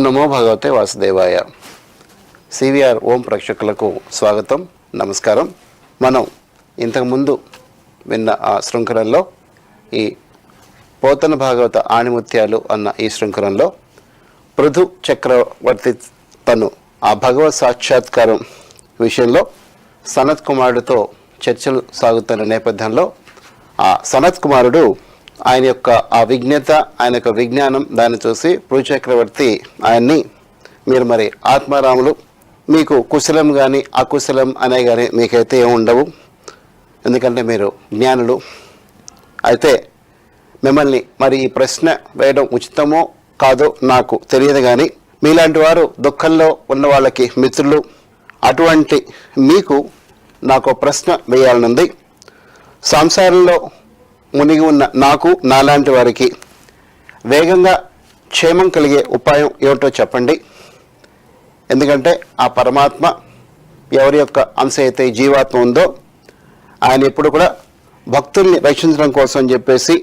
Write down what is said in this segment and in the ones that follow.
నమో భగవతే వాసుదేవాయ. సివిఆర్ ఓం ప్రేక్షకులకు స్వాగతం, నమస్కారం. మనం ఇంతకుముందు విన్న ఆ శృంఖలంలో ఈ పోతన భాగవత ఆణిముత్యాలు అన్న ఈ శృంఖలంలో పృథు చక్రవర్తి తను ఆ భగవత్ సాక్షాత్కారం విషయంలో సనత్ కుమారుడితో చర్చలు సాగుతున్న నేపథ్యంలో ఆ సనత్ కుమారుడు ఆయన యొక్క ఆ విజ్ఞత, ఆయన యొక్క విజ్ఞానం దాన్ని చూసి పృథు చక్రవర్తి ఆయన్ని, మీరు మరి ఆత్మారాములు, మీకు కుశలం కానీ అకుశలం అనే కానీ మీకైతే ఏమి ఉండవు, ఎందుకంటే మీరు జ్ఞానులు. అయితే మిమ్మల్ని మరి ఈ ప్రశ్న వేయడం ఉచితమో కాదో నాకు తెలియదు, కానీ మీలాంటి వారు దుఃఖంలో ఉన్న వాళ్ళకి మిత్రులు. అటువంటి మీకు నాకు ప్రశ్న వేయాలనుంది. సంసారంలో మునిగి ఉన్న నాకు, నాలాంటి వారికి వేగంగా క్షేమం కలిగే ఉపాయం ఏమిటో చెప్పండి. ఎందుకంటే ఆ పరమాత్మ ఎవరి యొక్క అంశ అయితే జీవాత్మ ఉందో ఆయన ఎప్పుడు కూడా భక్తుల్ని రక్షించడం కోసం అని చెప్పేసి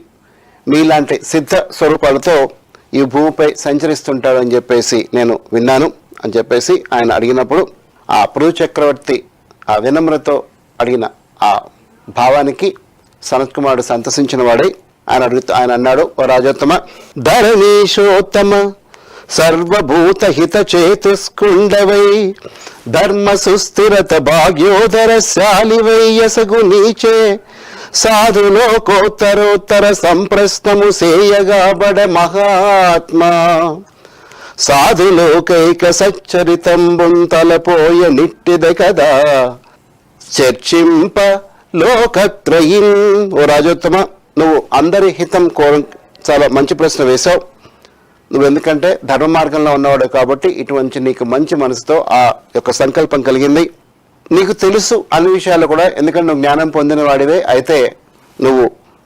మీలాంటి సిద్ధ స్వరూపాలతో ఈ భూమిపై సంచరిస్తుంటాడు అని చెప్పేసి నేను విన్నాను అని చెప్పేసి ఆయన అడిగినప్పుడు ఆ పృథు చక్రవర్తి ఆ వినమ్రతో అడిగిన ఆ భావానికి సనత్ కుమారుడు సంతసించిన వాడై ఆయన అన్నాడు, ఓ రాజోత్తమ, ధరణీశోత్తమ సర్వభూత హిత చేతుస్కుండవై ధర్మ సుస్థిరత భాగ్యోదర శాలివై యసగు నీచే సాధులోకోత్తరోత్తర సంప్రశ్నము సేయగాబడ మహాత్మా సాధులోకైక సచ్చరితంబుం తలపోయ నిట్టిద కదా చర్చింప లోకత్రయిన్. ఓ రాజోత్తమ, నువ్వు అందరి హితం చాలా మంచి ప్రశ్న వేశావు. నువ్వు ఎందుకంటే ధర్మ మార్గంలో ఉన్నవాడు కాబట్టి ఇటువంటి నీకు మంచి మనసుతో ఆ యొక్క సంకల్పం కలిగింది. నీకు తెలుసు అన్ని విషయాలు కూడా, ఎందుకంటే నువ్వు జ్ఞానం పొందిన వాడివే. అయితే నువ్వు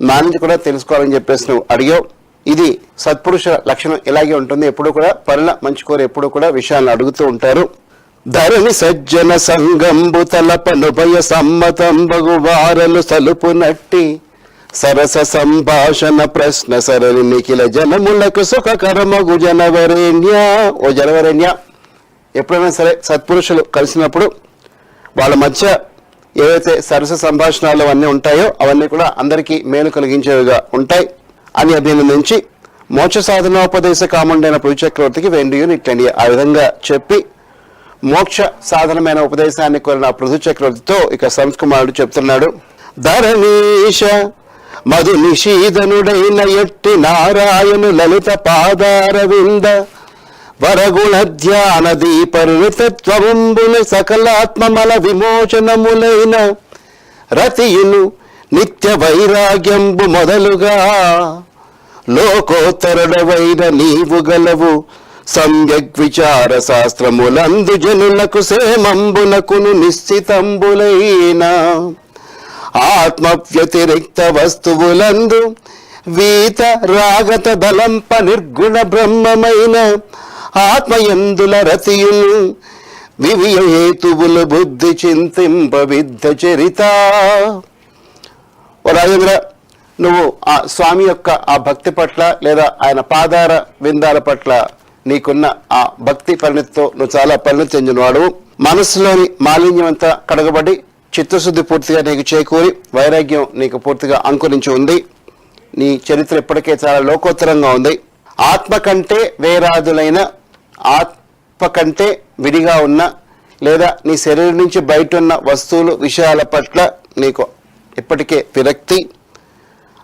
నా నుంచి కూడా తెలుసుకోవాలని చెప్పేసి నువ్వు అడిగావు. ఇది సత్పురుష లక్షణం ఇలాగే ఉంటుంది. ఎప్పుడు కూడా పనుల మంచి కోరి ఎప్పుడు కూడా విషయాలను అడుగుతూ ఉంటారు. ధరణి సజ్జన సంగంబు తలపనుభయ సమ్మతంబగు వారలు సలుపు నట్టి సరస సంభాషణ ప్రశ్న సరళి నిఖిల జనములకు సుఖకరమగు జనవరేణ్య. ఓ జనవరేణ్య, ఎప్పుడైనా సరే సత్పురుషులు కలిసినప్పుడు వాళ్ళ మధ్య ఏవైతే సరస సంభాషణలు అవన్నీ ఉంటాయో అవన్నీ కూడా అందరికీ మేలు కలిగించేవిగా ఉంటాయి అని అభినందించి మోక్ష సాధనోపదేశ కాముండైన పృథు చక్రవర్తికి వెండియుని ఇట్లండి ఆ విధంగా చెప్పి మోక్ష సాధనమైన ఉపదేశాన్ని కోరిన పృథు చక్రవర్తితో ఇక సనత్ కుమారుడు చెప్తున్నాడు. ధరణీశ మధు నిషీధనుడైన ఎట్టి నారాయణు లలిత పాదారవింద వరగుణ ధ్యాన దీపరుతత్వముంబులు సకలాత్మమల విమోచనములైన రతియును నిత్య వైరాగ్యంబు మొదలుగా లోకోత్తరుడవైన నీవు గలవు సమ్యక్ విచార శాస్త్రములందు జనులకు సేమంబునకును నిశ్చితంబులైన ఆత్మ వ్యతిరిక్త వస్తువులందు వీత రాగత దళంప నిర్గుణ బ్రహ్మమైన ఆత్మయందుల రతియును వివియ హేతువులు బుద్ధి చింతింప విద్ధ చరిత. ఓ రాజేంద్ర, నువ్వు ఆ స్వామి యొక్క ఆ భక్తి పట్ల లేదా ఆయన పాదార విందాల పట్ల నీకున్న ఆ భక్తి పరిణతితో నువ్వు చాలా పరిణతి చెందినవాడు. మనస్సులోని మాలిన్యం అంతా కడగబడి చిత్తశుద్ధి పూర్తిగా నీకు చేకూరి వైరాగ్యం నీకు పూర్తిగా అంకురించి ఉంది. నీ చరిత్ర ఇప్పటికే చాలా లోకోత్తరంగా ఉంది. ఆత్మ కంటే వేరాదులైన, ఆత్మ కంటే విడిగా ఉన్న లేదా నీ శరీరం నుంచి బయట ఉన్న వస్తువులు విషయాల పట్ల నీకు ఇప్పటికే విరక్తి,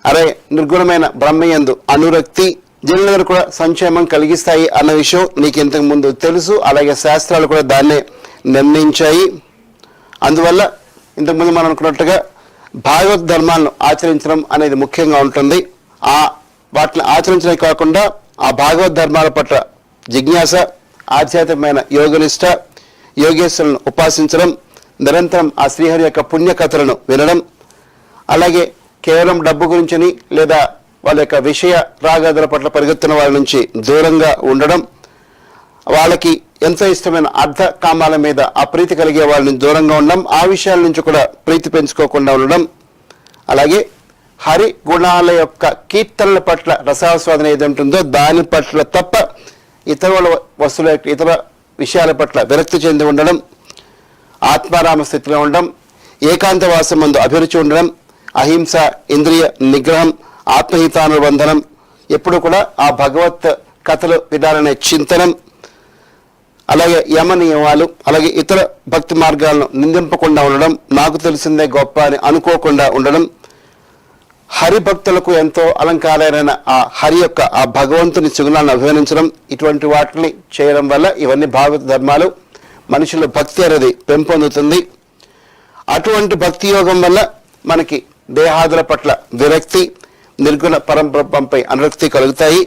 అరే నిర్గుణమైన బ్రహ్మయందు అనురక్తి, జనులందరూ కూడా సంక్షేమం కలిగిస్తాయి అన్న విషయం నీకు ఇంతకు ముందు తెలుసు. అలాగే శాస్త్రాలు కూడా దాన్నే నిర్ణయించాయి. అందువల్ల ఇంతకుముందు మనం అనుకున్నట్టుగా భాగవత్ ధర్మాలను ఆచరించడం అనేది ముఖ్యంగా ఉంటుంది. వాటిని ఆచరించడమే కాకుండా ఆ భాగవత్ ధర్మాల పట్ల జిజ్ఞాస, ఆధ్యాత్మికమైన యోగనిష్ట, యోగేశ్వరులను ఉపాసించడం, నిరంతరం ఆ శ్రీహరి యొక్క పుణ్యకథలను వినడం, అలాగే కేవలం డబ్బు గురించని లేదా వాళ్ళ యొక్క విషయ రాగాదుల పట్ల పరిగెత్తున్న వాళ్ళ నుంచి దూరంగా ఉండడం, వాళ్ళకి ఎంతో ఇష్టమైన అర్థ కామాల మీద ఆ ప్రీతి కలిగే వాళ్ళని దూరంగా ఉండడం, ఆ విషయాల నుంచి కూడా ప్రీతి పెంచుకోకుండా ఉండడం, అలాగే హరి గుణాల యొక్క కీర్తనల పట్ల రసాస్వాదన ఏది ఉంటుందో దాని పట్ల తప్ప ఇతర వస్తువుల ఇతర విషయాల పట్ల విరక్తి చెంది ఉండడం, ఆత్మారామ స్థితిలో ఉండడం, ఏకాంతవాసం ముందు అభిరుచి ఉండడం, అహింస, ఇంద్రియ నిగ్రహం, ఆత్మహితానుబంధనం, ఎప్పుడు కూడా ఆ భగవత్ కథలు వినాలనే చింతనం, అలాగే యమ నియమాలు, అలాగే ఇతర భక్తి మార్గాలను నిందింపకుండా ఉండడం, నాకు తెలిసిందే గొప్ప అని అనుకోకుండా ఉండడం, హరిభక్తులకు ఎంతో అలంకారైన ఆ హరి యొక్క ఆ భగవంతుని సుగుణాలను అభివర్ణించడం, ఇటువంటి వాటిని చేయడం వల్ల ఇవన్నీ భాగవత ధర్మాలు, మనుషుల భక్తి అనేది పెంపొందుతుంది. అటువంటి భక్తి యోగం వల్ల మనకి దేహాదుల పట్ల విరక్తి, నిర్గుణ పరంపై అనురక్తి కలుగుతాయి.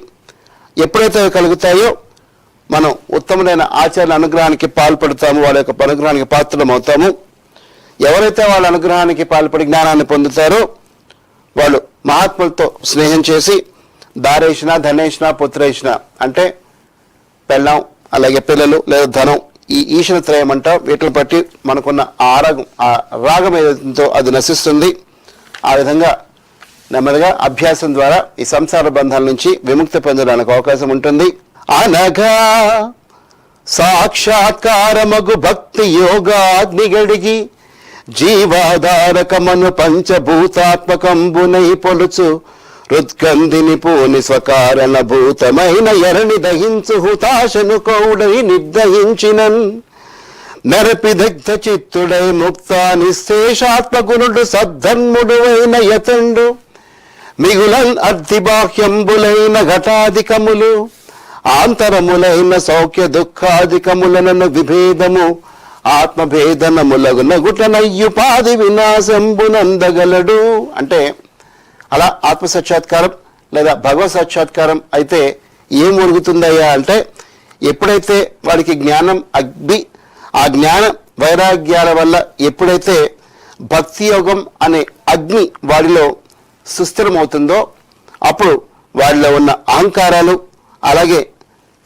ఎప్పుడైతే కలుగుతాయో మనం ఉత్తమమైన ఆచార్యుల అనుగ్రహానికి పాల్పడతాము, వాళ్ళ యొక్క అనుగ్రహానికి పాత్రలం అవుతాము. ఎవరైతే వాళ్ళ అనుగ్రహానికి పాల్పడి జ్ఞానాన్ని పొందుతారో వాళ్ళు మహాత్ములతో స్నేహం చేసి దారేషణ, ధనేషణ, పుత్రేషణ అంటే పెళ్ళం, అలాగే పిల్లలు లేదా ధనం, ఈ ఈశన త్రయం అంటాం. వీటిని బట్టి మనకున్న ఆ రాగం ఏదైతుందో అది నశిస్తుంది. ఆ విధంగా నెమ్మదిగా అభ్యాసం ద్వారా ఈ సంసార బంధాల నుంచి విముక్తి పొందడానికి అవకాశం ఉంటుంది. అనగా సాక్షాత్కారమగు భక్తి యోగాగ్నిగడిగి జీవాధారకమను పంచభూతాత్మకంబునై పొలుచు హృద్గంధిని పూని స్వకారణ భూతమైన ఎరణి దహించు హుతాశను కౌడై నిర్దహించినన్ నరపి దగ్ధ చిత్తుడై ముక్తా నిశేషాత్మగునుడు సద్ధన్ముడువైన యతండు మిగులన్ అర్ధిబాహ్యంబులైన ఘటాధికములు ఆంతరములైన సౌఖ్య దుఃఖాధికములను విభేదము ఆత్మభేదనములగు నగుటనయ్యుపాది వినాశంబునందగలడు. అంటే అలా ఆత్మసాక్షాత్కారం లేదా భగవత్ సాక్షాత్కారం అయితే ఏం ఒరుగుతుందయ్యా అంటే, ఎప్పుడైతే వాడికి జ్ఞానం అగ్ని, ఆ జ్ఞాన వైరాగ్యాల వల్ల ఎప్పుడైతే భక్తి యోగం అనే అగ్ని వాడిలో సుస్థిరమవుతుందో అప్పుడు వాడిలో ఉన్న అహంకారాలు, అలాగే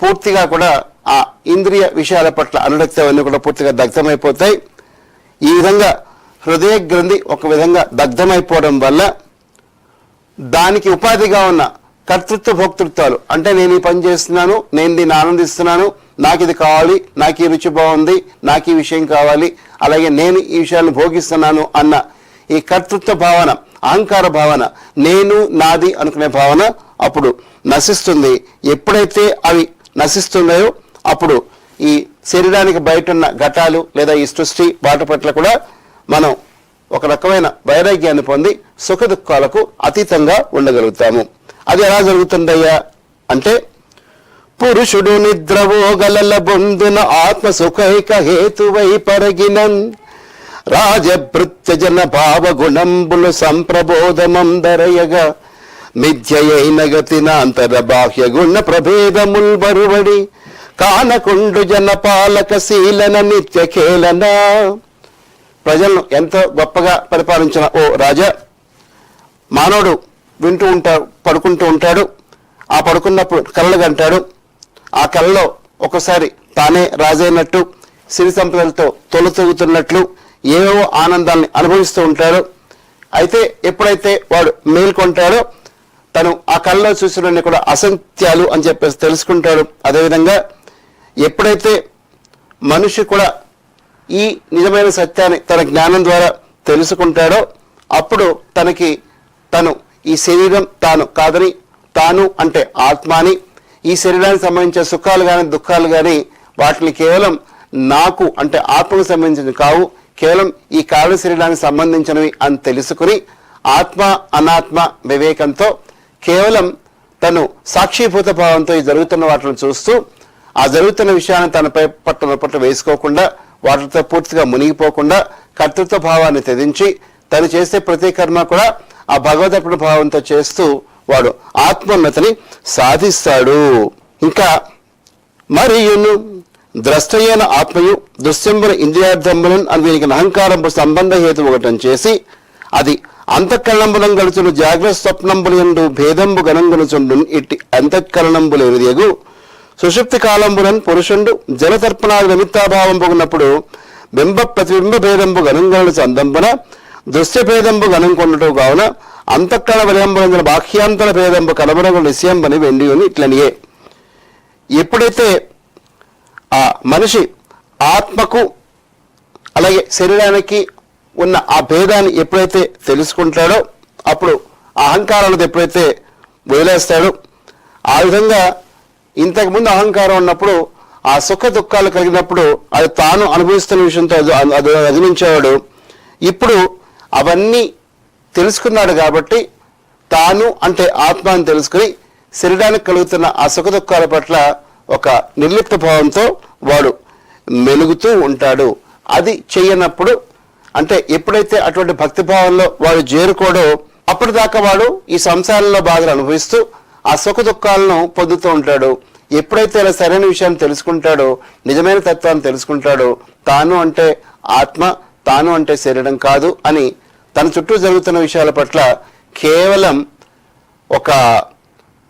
పూర్తిగా కూడా ఆ ఇంద్రియ విషయాల పట్ల అనురక్తి అవన్నీ కూడా పూర్తిగా దగ్ధమైపోతాయి. ఈ విధంగా హృదయ గ్రంథి ఒక విధంగా దగ్ధమైపోవడం వల్ల దానికి ఉపాధిగా ఉన్న కర్తృత్వ భోక్తృత్వాలు, అంటే నేను ఈ పని చేస్తున్నాను, నేను దీన్ని ఆనందిస్తున్నాను, నాకు ఇది కావాలి, నాకు ఈ రుచి బాగుంది, నాకు ఈ విషయం కావాలి, అలాగే నేను ఈ విషయాలను భోగిస్తున్నాను అన్న ఈ కర్తృత్వ భావన, అహంకార భావన, నేను నాది అనుకునే భావన అప్పుడు నశిస్తుంది. ఎప్పుడైతే అవి నశిస్తున్నాయో అప్పుడు ఈ శరీరానికి బయట ఉన్న ఘటాలు లేదా ఈ సృష్టి వాటి పట్ల కూడా మనం ఒక రకమైన వైరాగ్యాన్ని పొంది సుఖ దుఃఖాలకు అతీతంగా ఉండగలుగుతాము. అది ఎలా జరుగుతుందయ్యా అంటే, పురుషుడు నిద్రవోగలల బొందున ఆత్మ సుఖైక హేతువై పరగినన్ రాజభృత్యజన భావ గుణంబులు సంప్రబోధమందరయగా మిథ్యయైన గతిన అంతర బాహ్య గుణ ప్రభేదముల్ బరువడి కానకుండు జనపాలక శీలన నిత్య ఖేళన. ప్రజలను ఎంతో గొప్పగా పరిపాలించిన ఓ రాజా, మానవుడు వింటూ ఉంటాడు, పడుకుంటూ ఉంటాడు. ఆ పడుకున్నప్పుడు కలలు కంటాడు. ఆ కలలో ఒకసారి తానే రాజైనట్టు, సిరి సంపదలతో తొలతూగుతున్నట్లు ఏవో ఆనందాన్ని అనుభవిస్తూ ఉంటాడు. అయితే ఎప్పుడైతే వాడు మేల్కొంటాడో తను ఆ కళ్ళలో చూసినవన్నీ కూడా అసత్యాలు అని చెప్పేసి తెలుసుకుంటాడు. అదేవిధంగా ఎప్పుడైతే మనిషి కూడా ఈ నిజమైన సత్యాన్ని తన జ్ఞానం ద్వారా తెలుసుకుంటాడో అప్పుడు తను ఈ శరీరం తాను కాదని, తాను అంటే ఆత్మాని, ఈ శరీరానికి సంబంధించిన సుఖాలు కానీ దుఃఖాలు కానీ వాటిని కేవలం నాకు అంటే ఆత్మకు సంబంధించినవి కావు, కేవలం ఈ కారణ శరీరానికి సంబంధించినవి అని తెలుసుకుని ఆత్మ అనాత్మ వివేకంతో కేవలం తను సాక్షిభూత భావంతో ఈ జరుగుతున్న వాటిని చూస్తూ ఆ జరుగుతున్న విషయాన్ని తనపై పట్ల వేసుకోకుండా, వాటితో పూర్తిగా మునిగిపోకుండా కర్తృత్వ భావాన్ని త్యజించి తను చేసే ప్రతి కర్మ కూడా ఆ భగవదర్పణ భావంతో చేస్తూ వాడు ఆత్మోన్నతిని సాధిస్తాడు. ఇంకా మరియును ద్రష్టయైన ఆత్మయు దుశ్యంబుల ఇంద్రియార్థంబులను అని వీనికి అహంకారంపు సంబంధ హేతు ఒకటం చేసి అది అంతఃకరణంబులం గడుచును జాగ్రత్త స్వప్నంబులందు భేదంబు గణంగునుచుండు ఇట్టి అంతఃకరణంబులు ఎరుదియగు సుషుప్తి కాలంబులన్ పురుషుండు జలతర్పణాది నిమిత్తాభావం పొగినప్పుడు బింబ ప్రతిబింబ భేదంబు గణంగణు సందంబున దృశ్య భేదంబు గణం కొన్నటు కావున అంతఃకరణ విలంబులందున బాహ్యాంతర భేదంబు కనబడగు నిశ్యంబని వెండియుని ఇట్లనియే. ఎప్పుడైతే ఆ మనిషి ఆత్మకు అలాగే శరీరానికి ఉన్న ఆ భేదాన్ని ఎప్పుడైతే తెలుసుకుంటాడో అప్పుడు అహంకారాలను ఎప్పుడైతే వదిలేస్తాడో, ఆ విధంగా ఇంతకుముందు అహంకారం ఉన్నప్పుడు ఆ సుఖ దుఃఖాలు కలిగినప్పుడు అది తాను అనుభవిస్తున్న విషయంతో అది అధినించేవాడు. ఇప్పుడు అవన్నీ తెలుసుకున్నాడు కాబట్టి తాను అంటే ఆత్మ అని తెలుసుకుని శరీరానికి కలుగుతున్న ఆ సుఖ దుఃఖాల పట్ల ఒక నిర్లిప్త భావంతో వాడు మెలుగుతూ ఉంటాడు. అది చెయ్యనప్పుడు అంటే ఎప్పుడైతే అటువంటి భక్తిభావంలో వాడు చేరుకోడో అప్పటిదాకా వాడు ఈ సంసారంలో బాధలు అనుభవిస్తూ ఆ సుఖ దుఃఖాలను పొందుతూ ఉంటాడు. ఎప్పుడైతే ఇలా సరైన విషయాన్ని తెలుసుకుంటాడో, నిజమైన తత్వాన్ని తెలుసుకుంటాడో, తాను అంటే ఆత్మ, తాను అంటే శరీరం కాదు అని తన చుట్టూ జరుగుతున్న విషయాల పట్ల కేవలం ఒక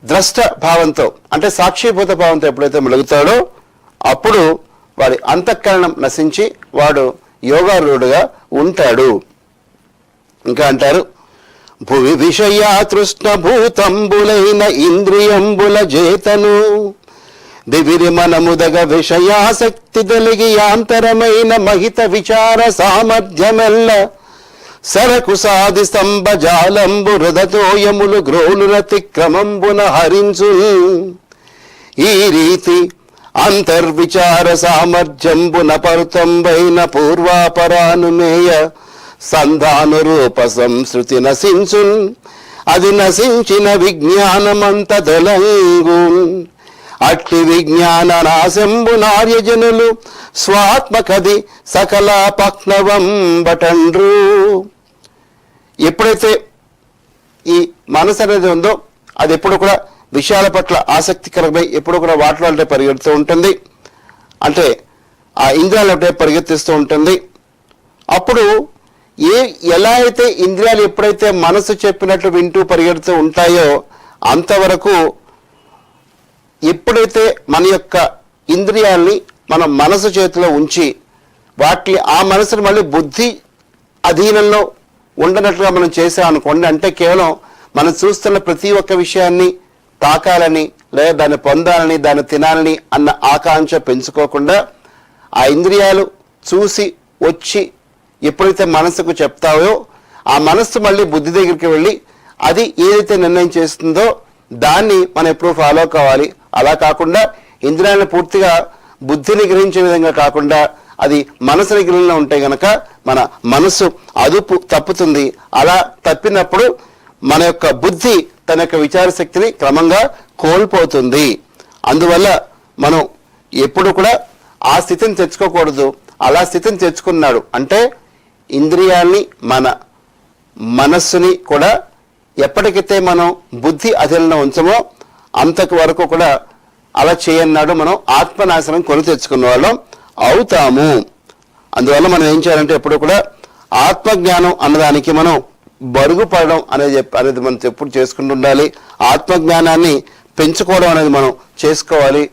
ద్రష్ట భావంతో అంటే సాక్షిభూత భావంతో ఎప్పుడైతే మెలుగుతాడో అప్పుడు వాడి అంతఃకరణం నశించి వాడు యోగారూఢుగా ఉంటాడు. ఇంకా అంటారు, భువి విషయా తృష్ణ భూతంబులైన ఇంద్రియంబుల జేతను దివిరి మనముదగ విషయాసక్తి తొలగి యాంతరమైన మహిత విచార సామర్థ్యమెల్ల సరకు సాధి స్తంభజాలంబు హృదతోయములు గ్రోలురతిక్రమంబున హరించు. ఈ రీతి అంతర్విచార సామర్థ్యంబున పరుతంబైన పూర్వాపరానుమేయ సంధాను రూప సంస్కృతి నశించున్. అది నశించిన విజ్ఞానమంత తొలంగు. అట్టి విజ్ఞాన నాశంబు నార్యజనులు స్వాత్మకది సకల పక్నవం బటండ్రు. ఎప్పుడైతే ఈ మనసు అనేది ఉందో అది ఎప్పుడు కూడా విషయాల పట్ల ఆసక్తికరమై ఎప్పుడు కూడా వాటిలో పరిగెడుతూ ఉంటుంది. అంటే ఆ ఇంద్రియాలు పరిగెత్తిస్తూ ఉంటుంది. అప్పుడు ఎలా అయితే ఇంద్రియాలు ఎప్పుడైతే మనసు చెప్పినట్లు వింటూ పరిగెడుతూ ఉంటాయో అంతవరకు ఎప్పుడైతే మన యొక్క ఇంద్రియాల్ని మన మనసు చేతిలో ఉంచి వాటి ఆ మనసును మళ్ళీ బుద్ధి అధీనంలో ఉండనట్లుగా మనం చేసామనుకోండి, అంటే కేవలం మనం చూస్తున్న ప్రతి ఒక్క విషయాన్ని తాకాలని లేదా దాన్ని పొందాలని దాన్ని తినాలని అన్న ఆకాంక్ష పెంచుకోకుండా ఆ ఇంద్రియాలు చూసి వచ్చి ఎప్పుడైతే మనసుకు చెప్తావో ఆ మనస్సు మళ్ళీ బుద్ధి దగ్గరికి వెళ్ళి అది ఏదైతే నిర్ణయం చేస్తుందో దాన్ని మనం ఎప్పుడు ఫాలో కావాలి. అలా కాకుండా ఇంద్రియాలను పూర్తిగా బుద్ధిని గ్రహించే విధంగా కాకుండా అది మనసుని గ్రహంలో ఉంటే గనక మన మనసు అదుపు తప్పుతుంది. అలా తప్పినప్పుడు మన యొక్క బుద్ధి తన యొక్క విచార శక్తిని క్రమంగా కోల్పోతుంది. అందువల్ల మనం ఎప్పుడు కూడా ఆ స్థితిని తెచ్చుకోకూడదు. అలా స్థితిని తెచ్చుకున్నాడు అంటే ఇంద్రియాల్ని మన మనస్సుని కూడా ఎప్పటికైతే మనం బుద్ధి అధీనంలో ఉంచమో అంతకు వరకు కూడా అలా చేయన్నాడు మనం ఆత్మనాశనం కొని తెచ్చుకున్న వాళ్ళం అవుతాము. అందువల్ల మనం ఏం చేయాలంటే ఎప్పుడు కూడా ఆత్మజ్ఞానం అన్నదానికి మనం బరుగుపడడం అనేది మనం ఎప్పుడు చేసుకుంటూ ఉండాలి. ఆత్మజ్ఞానాన్ని పెంచుకోవడం అనేది మనం చేసుకోవాలి.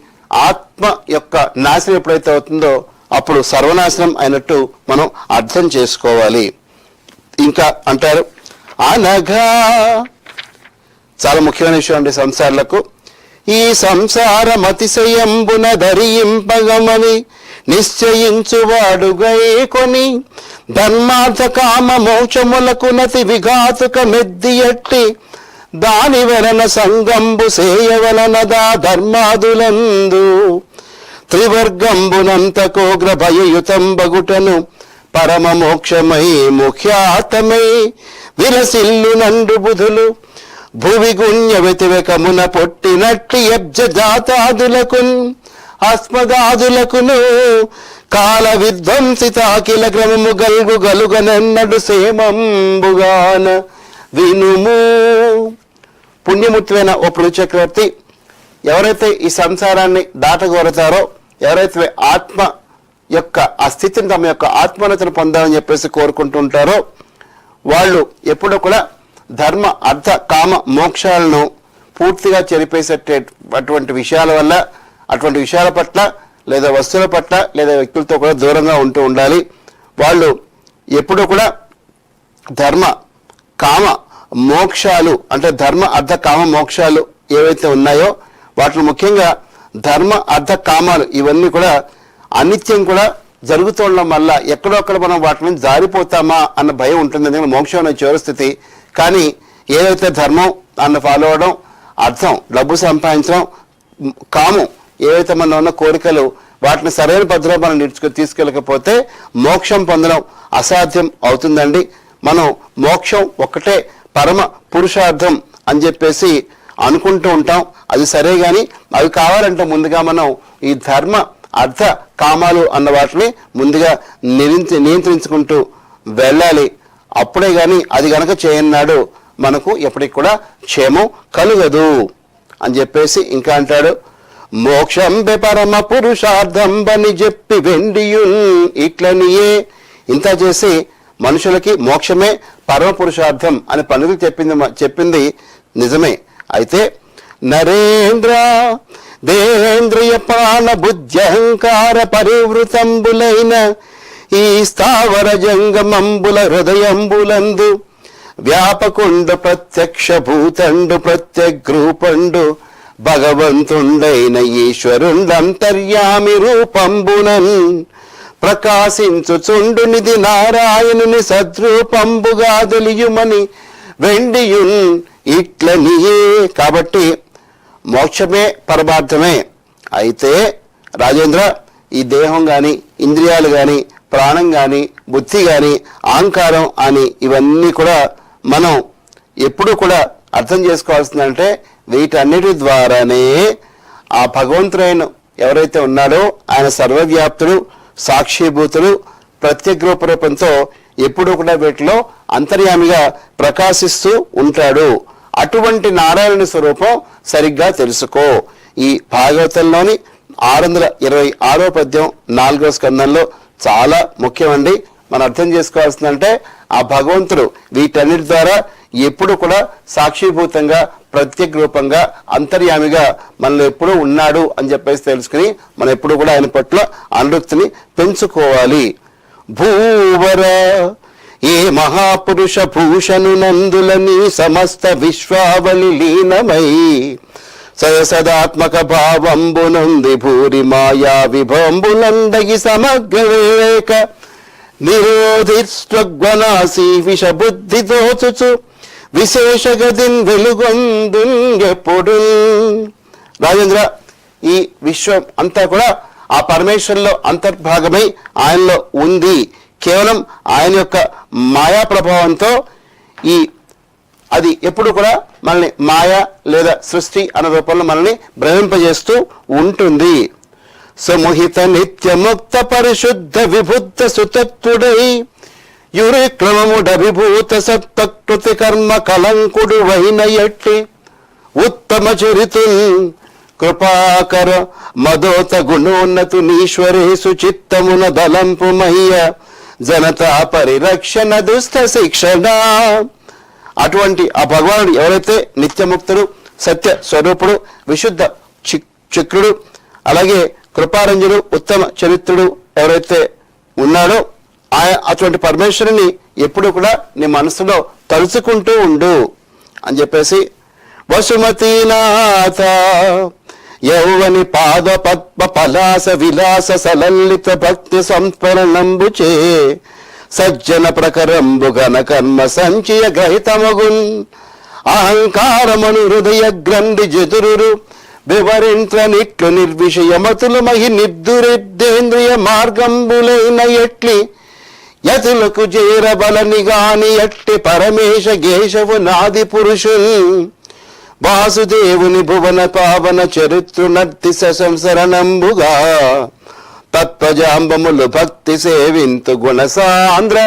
ఆత్మ యొక్క నాశనం ఎప్పుడైతే అవుతుందో అప్పుడు సర్వనాశనం అయినట్టు మనం అర్థం చేసుకోవాలి. ఇంకా అంటారు, అనగా చాలా ముఖ్యమైన విషయం అండి సంసారులకు. ఈ సంసారం అతిశయంబున ధరింపగమని నిశ్చయించువాడుగై కొని ధర్మార్థ కామ మోక్షములకు నతి విఘాతుక మెద్దియట్టి దాని వలన సంగంబు సేయవలనదా ధర్మాదులందు త్రివర్గంబునంతకోగ్ర భయయుతంబగుటను పరమ మోక్షమై ముఖ్యాతమై విరసిల్లు నండు బుధులు భువి గుణ్య వ్యతివేకమున పొట్టినట్టి యబ్జ జాతాదులకు అస్మదాదులకును కాల విధ్వంసితాకిల క్రమము గలుగనెన్నడు సేమంబుగాన వినుము. పుణ్యమూర్తివైన ఓ పృథు చక్రవర్తి, ఎవరైతే ఈ సంసారాన్ని దాటగోరతారో, ఎవరైతే ఆత్మ యొక్క ఆ స్థితిని తమ యొక్క ఆత్మోన్నతిని పొందాలని చెప్పేసి కోరుకుంటుంటారో వాళ్ళు ఎప్పుడూ కూడా ధర్మ అర్థ కామ మోక్షాలను పూర్తిగా చెరిపేసేటటువంటి విషయాల వల్ల అటువంటి విషయాల పట్ల లేదా వస్తువుల పట్ల లేదా వ్యక్తులతో కూడా దూరంగా ఉంటూ ఉండాలి. వాళ్ళు ఎప్పుడూ కూడా ధర్మ కామ మోక్షాలు అంటే ధర్మ అర్థ కామ మోక్షాలు ఏవైతే ఉన్నాయో వాటిని ముఖ్యంగా ధర్మ అర్థ కామాలు ఇవన్నీ కూడా అనిత్యం కూడా జరుగుతుండడం వల్ల ఎక్కడొక్కడ మనం వాటి నుంచి జారిపోతామా అన్న భయం ఉంటుంది. ఎందుకంటే మోక్షం అనే చివరి స్థితి. కానీ ఏదైతే ధర్మం దాన్ని ఫాలో అవడం, అర్థం డబ్బు సంపాదించడం, కామం ఏవైతే మనం ఉన్న కోరికలు వాటిని సరైన పద్ధతిలో మనం తీసుకెళ్ళకపోతే మోక్షం పొందడం అసాధ్యం అవుతుందండి. మనం మోక్షం ఒక్కటే పరమ పురుషార్థం అని చెప్పేసి అనుకుంటూ ఉంటాం. అది సరే కానీ అవి కావాలంటే ముందుగా మనం ఈ ధర్మ అర్థ కామాలు అన్న వాటిని ముందుగా నియంత్రించుకుంటూ వెళ్ళాలి. అప్పుడే కానీ అది గనక చేయన్నాడు మనకు ఎప్పటికి కూడా క్షేమం కలుగదు అని చెప్పేసి ఇంకా అంటాడు, మోక్షంబె పరమ పురుషార్థం బని చెప్పి వెండియున్ ఇట్లనియే. ఇంత చేసి మనుషులకి మోక్షమే పరమ పురుషార్థం అని పండితులు చెప్పింది నిజమే. అయితే నరేంద్ర దేవేంద్రియ ప్రాణ బుద్ధ్యహంకార పరివృతంబులైన ఈ స్థావర జంగమంబుల హృదయంబులందు వ్యాపకుండు ప్రత్యక్ష భూతండు ప్రత్యగ్రూపండు భగవంతుండైన ఈశ్వరుండంతర్యామి రూపంబునన్ ప్రకాశించుచుండు నిధి నారాయణుని సద్రూపంబుగా తెలియుమని వెండియున్ ఇట్లనియే. కాబట్టి మోక్షమే పరమార్థమే. అయితే రాజేంద్ర, ఈ దేహం కానీ ఇంద్రియాలు కానీ ప్రాణం కానీ బుద్ధి కానీ అహంకారం అని ఇవన్నీ కూడా మనం ఎప్పుడు కూడా అర్థం చేసుకోవాల్సిందంటే వీటన్నిటి ద్వారానే ఆ భగవంతుడైన ఎవరైతే ఉన్నాడో ఆయన సర్వవ్యాప్తుడు, సాక్షిభూతుడు, ప్రత్యగ్రూప రూపంతో ఎప్పుడు కూడా వీటిలో అంతర్యామిగా ప్రకాశిస్తూ ఉంటాడు. అటువంటి నారాయణ స్వరూపం సరిగ్గా తెలుసుకో. ఈ భాగవతంలోని 626వ పద్యం 4వ స్కందంలో చాలా ముఖ్యమండి. మనం అర్థం చేసుకోవాల్సిందంటే ఆ భగవంతుడు వీటన్నిటి ద్వారా ఎప్పుడు కూడా సాక్షిభూతంగా, ప్రత్యేక రూపంగా, అంతర్యామిగా మనలో ఎప్పుడూ ఉన్నాడు అని చెప్పేసి తెలుసుకుని మనం ఎప్పుడు కూడా ఆయన పట్ల అనురక్తిని పెంచుకోవాలి. భూవర ఏ మహాపురుష భూషణు నందులని సమస్త విశ్వావళి లీనమై సదాత్మక భావంబునుంది భూరి మాయా విభంబులందగి సమగ్ర వివేక నిరోధిస్వగ్వనాసి విషబుద్ధి దోచుచు విశేషగదిన్ వెలుగొందుంగెప్పుడు. రాజేంద్ర, ఈ విశ్వం అంతా కూడా ఆ పరమేశ్వరులో అంతర్భాగమై ఆయనలో ఉంది. కేవలం ఆయన యొక్క మాయా ప్రభావంతో అది ఎప్పుడు కూడా మనల్ని మాయా లేదా సృష్టి అనే రూపంలో మనల్ని భ్రమింపజేస్తూ ఉంటుంది. సుమోహిత నిత్య ముక్త పరిశుద్ధ విబుద్ధ సుతత్వుడై యురిక్రమముడభిభూత సత్ప్రకృతి కర్మ కలంకుడు వైన ఎట్టి ఉత్తమ చరితుల్ కృపాకర మదోత గుణోన్నతు నీశ్వరేసు చిత్తమున దలంపు మయ్య జనతా పరిరక్షణ దుష్ట శిక్షణ. అటువంటి ఆ భగవానుడు ఎవరైతే నిత్యముక్తుడు, సత్య స్వరూపుడు, విశుద్ధ చక్రుడు, అలాగే కృపారంజుడు, ఉత్తమ చరిత్రుడు ఎవరైతే ఉన్నాడో అటువంటి పరమేశ్వరుని ఎప్పుడు కూడా నీ మనసులో తలుచుకుంటూ ఉండు అని చెప్పేసి, వసుమతీనాథ యౌవని పాద పద్మ పలాస విలాస సలలిత భక్తి సంస్మరణంబుచే సజ్జన ప్రకరంబు ఘన కర్మ సంచయ గ్రహితమగున్ అహంకారమను హృదయ గ్రంథి జతురు వివరించనిట్లు నిర్విషయమతులు మహి నిర్దురిద్దేంద్రియ మార్గంబులైన ఎట్లి యతులకు చేరబలని గాని ఎట్టి పరమేశ గేశవు నాది పురుషుల్ వాసుదేవుని భువన పావన చరిత్రు నర్తి సంసరణంబుగా తత్వజాంబములు భక్తి సేవింతు గుణసాంద్ర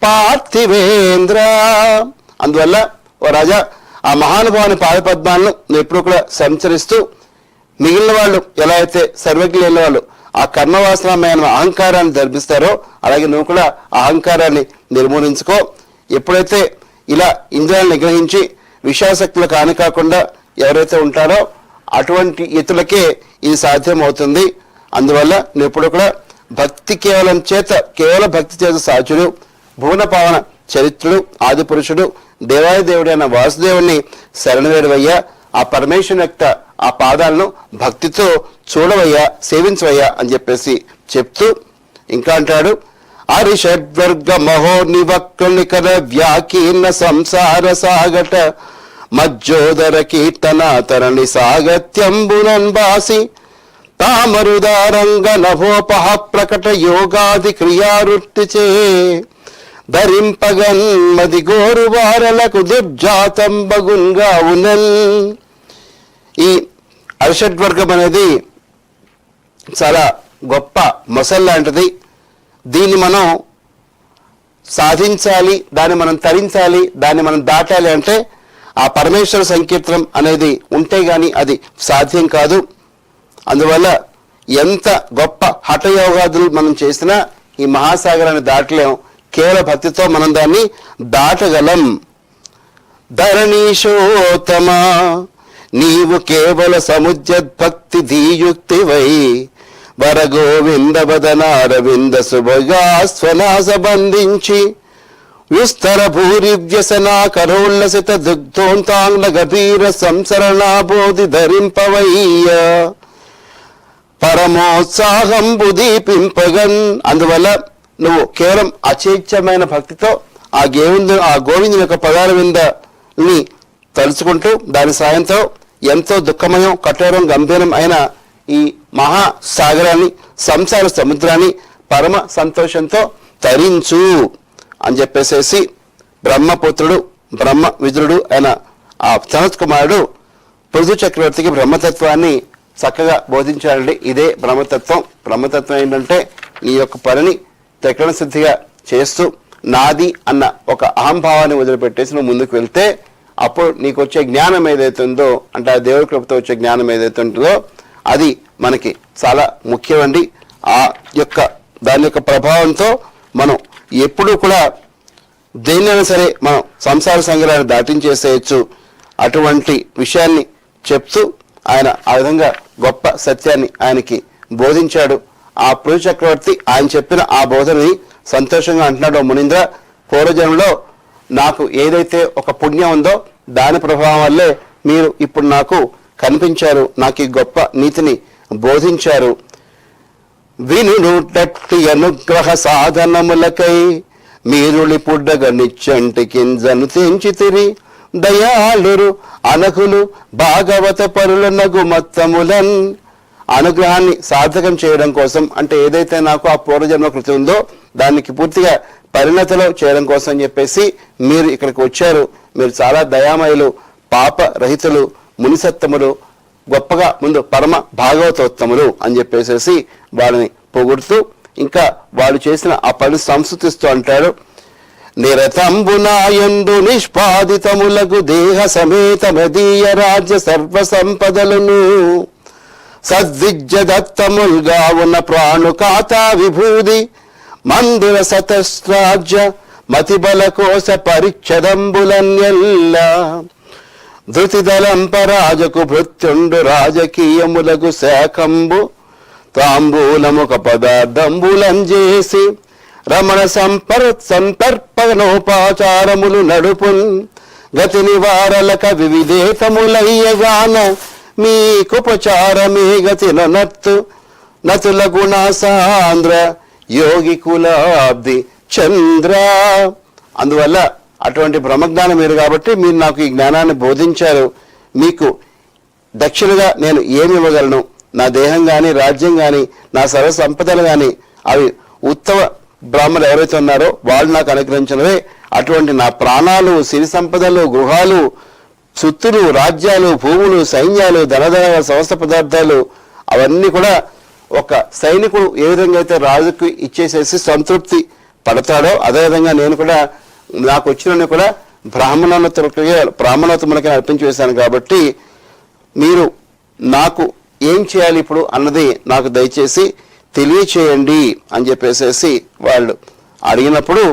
పార్థివేంద్ర. అందువల్ల ఓ రాజా, ఆ మహానుభావుని పాదపద్మాలను నువ్వు ఎప్పుడు కూడా సంచరిస్తూ మిగిలిన వాళ్ళు ఎలా అయితే సర్వజ్ఞులైన వాళ్ళు ఆ కర్మవాసనమైన అహంకారాన్ని ధర్మిస్తారో అలాగే నువ్వు కూడా అహంకారాన్ని నిర్మూలించుకో. ఎప్పుడైతే ఇలా ఇంద్రియాలను నిగ్రహించి విషయాసక్తులు కాని కాకుండా ఎవరైతే ఉంటారో అటువంటి ఇతరులకే ఇది సాధ్యం అవుతుంది. అందువల్ల నువ్వు ఎప్పుడు కూడా భక్తి కేవలం భక్తి చేత సాచుడు, భువన పావన చరిత్రుడు, ఆది పురుషుడు, దేవాది దేవుడు అన్న వాసుదేవుని శరణవేడువయ్యా. ఆ పరమేశ్వరుని యొక్క ఆ పాదాలను భక్తితో చూడవయ్యా, సేవించవయ్యా అని చెప్పేసి చెప్తూ ఇంకా అంటాడు, అరిషడ్వర్గ మహోనివక్రనికర వ్యాకీర్ణ సంసార సాగట మజ్జోదర కీర్తన తరణి సాగత్యంబునన్ బాసి తామరుదారంగ నభోపహ ప్రకట యోగాది క్రియారుట్టిచే ధరింపగన్ మది గోరు వారలకు దుర్జాతంబగున్గా ఉన్నన్. ఈ అరిషడ్వర్గం అనేది చాలా గొప్ప మొసల్ లాంటిది. దీన్ని మనం సాధించాలి, దాన్ని మనం తరించాలి, దాన్ని మనం దాటాలి అంటే ఆ పరమేశ్వర సంకీర్తనం అనేది ఉంటే గాని అది సాధ్యం కాదు. అందువల్ల ఎంత గొప్ప హఠయోగాదులు మనం చేసినా ఈ మహాసాగరాన్ని దాటలేం. కేవల భక్తితో మనం దాన్ని దాటగలం. ధరణీశోత్తమ నీవు కేవల సముద్యద్భక్తి ధీయుక్తివై వరగోవింద వదనారవింద శుభగాస్వనాస బంధించి విస్తర భూరి వ్యసనా కరోల్లసిత దుగ్ధోంతాంగ్ల గభీర సంసరణాబోధి ధరింపవయ్య పరమోత్సాహం బుదీపింపగన్. అందువల్ల నువ్వు కేవలం అచేచ్ఛమైన భక్తితో ఆ గోవిందుని యొక్క పదాల విందని తలుచుకుంటూ దాని సాయంతో ఎంతో దుఃఖమయం, కఠోరం, గంభీరం అయిన ఈ మహాసాగరాన్ని, సంసార సముద్రాన్ని పరమ సంతోషంతో తరించు అని చెప్పేసేసి బ్రహ్మపుత్రుడు, బ్రహ్మ విదురుడు అయిన ఆ సనత్ కుమారుడు పృథు చక్రవర్తికి బ్రహ్మతత్వాన్ని చక్కగా బోధించాడండి. ఇదే బ్రహ్మతత్వం. బ్రహ్మతత్వం ఏంటంటే నీ యొక్క పనిని త్రికరణ సిద్ధిగా చేస్తూ నాది అన్న ఒక అహంభావాన్ని వదిలిపెట్టేసి నువ్వు ముందుకు వెళ్తే అప్పుడు నీకు వచ్చే జ్ఞానం ఏదైతే ఉందో, అంటే ఆ దేవుడి కృపతో వచ్చే జ్ఞానం ఏదైతే ఉంటుందో అది మనకి చాలా ముఖ్యమండి. ఆ యొక్క దాని యొక్క ప్రభావంతో మనం ఎప్పుడూ కూడా దేన్నైనా సరే మనం సంసార సంగ్రహాన్ని దాటించేసేయచ్చు. అటువంటి విషయాన్ని చెప్తూ ఆయన ఆ విధంగా గొప్ప సత్యాన్ని ఆయనకి బోధించాడు. ఆ పృథు చక్రవర్తి ఆయన చెప్పిన ఆ బోధనని సంతోషంగా అంటున్నాడు, మునీంద్ర, పూర్వజన్మలో నాకు ఏదైతే ఒక పుణ్యం ఉందో దాని ప్రభావం వల్లే మీరు ఇప్పుడు నాకు కనిపించారు, నాకు ఈ గొప్ప నీతిని బోధించారు. వినుటట్టి అనుగ్రహ సాధనములకై మీరులి పుడ్డగ నిచ్చంటి కింజను తెంచితిరి దయాళురు అనకులు భాగవత పరుల నగు మత్తములన్. అనుగ్రహాన్ని సార్థకం చేయడం కోసం, అంటే ఏదైతే నాకు ఆ పూర్వజన్మ కృతి ఉందో దానికి పూర్తిగా పరిణతిలో చేయడం కోసం చెప్పేసి మీరు ఇక్కడికి వచ్చారు. మీరు చాలా దయామయులు, పాప రహితులు, మునిసత్తములు, గొప్పగా ముందు పరమ భాగవతోత్తములు అని చెప్పేసేసి వాళ్ళని పొగుడుతూ ఇంకా వాళ్ళు చేసిన ఆ పని సంస్కృతిస్తూ అంటాడు, నిరతంబునాయందు నిష్పాదితములకు దేహ సమేత మదీయ రాజ్య సర్వ సంపదలను సద్విజ్య దత్తముల్గా ఉన్న ప్రాణుకాతా విభూది మందిర సతస్రాజ్య మతిబల కోశ పరిచ్ఛదంబులన్యల్ల ధృతిదలంపరాజకు భృత్యుండు రాజకీయములకు శాఖంబు తాంబూలముఖ పదార్థంబులంజేసి రమణ సంపర్పణోపాచారములు నడుపున్ గతి నివారలక వివిధేతములయ్యగాన మీకుపచారమే గతి నతుల గుణ సాంద్ర యోగి కులాబ్ది చంద్ర. అందువల్ల అటువంటి బ్రహ్మజ్ఞానం మీరు కాబట్టి మీరు నాకు ఈ జ్ఞానాన్ని బోధించారు. మీకు దక్షిణగా నేను ఏమి ఇవ్వగలను? నా దేహం కానీ, రాజ్యం కానీ, నా సర్వ సంపదలు కానీ అవి ఉత్తమ బ్రాహ్మణులు ఎవరైతే ఉన్నారో వాళ్ళు నాకు అనుగ్రహించినవే. అటువంటి నా ప్రాణాలు, సిరి సంపదలు, గృహాలు, సుత్తులు, రాజ్యాలు, భూములు, సైన్యాలు, ధనధన సమస్త పదార్థాలు అవన్నీ కూడా ఒక సైనికుడు ఏ విధంగా అయితే రాజుకు ఇచ్చేసేసి సంతృప్తి పడతాడో అదేవిధంగా నేను కూడా నాకు వచ్చినన్ని కూడా బ్రాహ్మణోత్తములకి అర్పించి వేశాను. కాబట్టి మీరు నాకు ఏం చేయాలి ఇప్పుడు అన్నది నాకు దయచేసి తెలియచేయండి అని చెప్పేసేసి వాళ్ళు అడిగినప్పుడు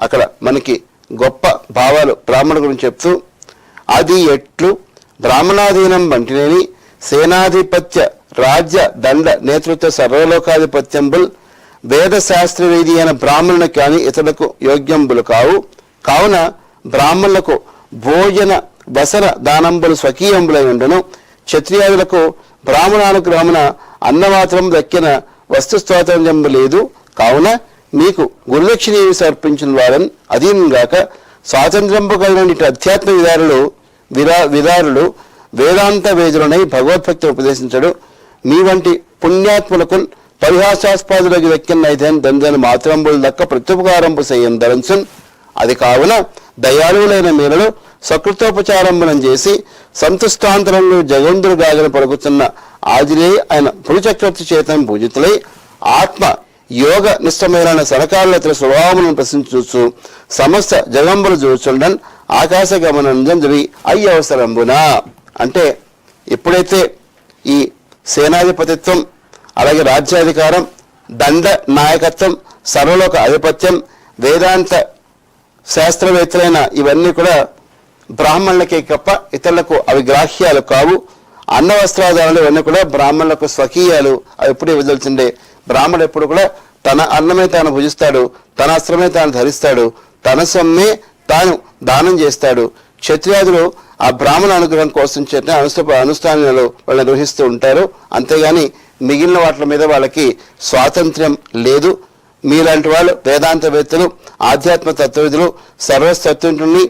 అక్కడ మనకి గొప్ప భావాలు బ్రాహ్మణుల గురించి చెప్తూ, అది ఎట్లు బ్రాహ్మణాధీనం వంటినేని సేనాధిపత్య రాజ్య దండ నేతృత్వ సర్వలోకాధిపత్యంబుల్ వేద శాస్త్ర వేది అయిన బ్రాహ్మణునికి కానీ ఇతరులకు యోగ్యంబులు కావు. కావున బ్రాహ్మణులకు భోజన వసన దానంబులు స్వకీయంబులై ఉండను. క్షత్రియాదులకు బ్రాహ్మణానుగ్రహమున అన్నమాత్రం దక్కిన వస్తు స్వాతంత్ర్యం లేదు. కావున మీకు గురుదక్షిణ సమర్పించిన వారని అధీనంగాక స్వాతంత్ర్యంపు కలిగిన అధ్యాత్మ విదారులు వేదాంత వేదులనై భగవద్భక్తి ఉపదేశించడు. మీ వంటి పుణ్యాత్ములకు పరిహాసాస్పాదులకు దక్కిన నైతేన్ దందని మాత్రంబులు దక్క ప్రత్యుపకారంపు చేయం ధరించున్. అది కావున దయాళువులైన మీరలు సకృతోపచారంబునం చేసి సంతుష్టాంతరంలో జగందురు గాగన పలుకుతున్న ఆదిలే ఆయన పురుచక్రవర్తి చేతను పూజితులై ఆత్మ యోగ నిష్టమైన సరకారులతో స్వభావములను ప్రశ్నించు సమస్త జగంబులు చూచుండన్ ఆకాశ గమనంజం జరిగి అయ్యవసరంబునా. అంటే ఎప్పుడైతే ఈ సేనాధిపతిత్వం, అలాగే రాజ్యాధికారం, దండ నాయకత్వం, సర్వలోక ఆధిపత్యం, వేదాంత శాస్త్రవేత్తలైన ఇవన్నీ కూడా బ్రాహ్మణులకే తప్ప ఇతరులకు అవి గ్రాహ్యాలు కావు. అన్న వస్త్రాధారాలు ఇవన్నీ కూడా బ్రాహ్మణులకు స్వకీయాలు. అవి ఎప్పుడూ వదిలిచిండే. బ్రాహ్మణుడు ఎప్పుడు కూడా తన అన్నమే తాను భుజిస్తాడు, తన అస్త్రమే తాను ధరిస్తాడు, తన సొమ్మే తాను దానం చేస్తాడు. క్షత్రియాదులు ఆ బ్రాహ్మణ అనుగ్రహం కోసం చేసిన అనుష్ఠానాలు వాళ్ళు నిర్వహిస్తూ ఉంటారు. అంతేగాని మిగిలిన వాటి మీద వాళ్ళకి స్వాతంత్ర్యం లేదు. మీలాంటి వాళ్ళు వేదాంతవేత్తలు, ఆధ్యాత్మ తత్వవిధులు, సర్వస్తత్వుని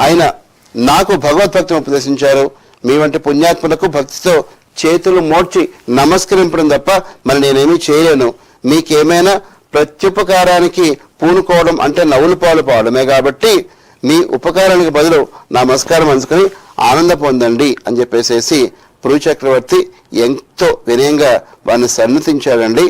ఆయన నాకు భగవద్భక్తిని ఉపదేశించారు. మీ వంటి పుణ్యాత్ములకు భక్తితో చేతులు మోడ్చి నమస్కరింపడం తప్ప మరి నేనేమీ చేయలేను. మీకేమైనా ప్రత్యుపకారానికి పూనుకోవడం అంటే నవ్వులు పాలు పోవడమే. కాబట్టి మీ ఉపకారానికి బదులు నమస్కారం అందుకుని ఆనంద పొందండి అని చెప్పేసేసి పురు చక్రవర్తి ఎంతో వినయంగా వారిని సన్నతించాడండి.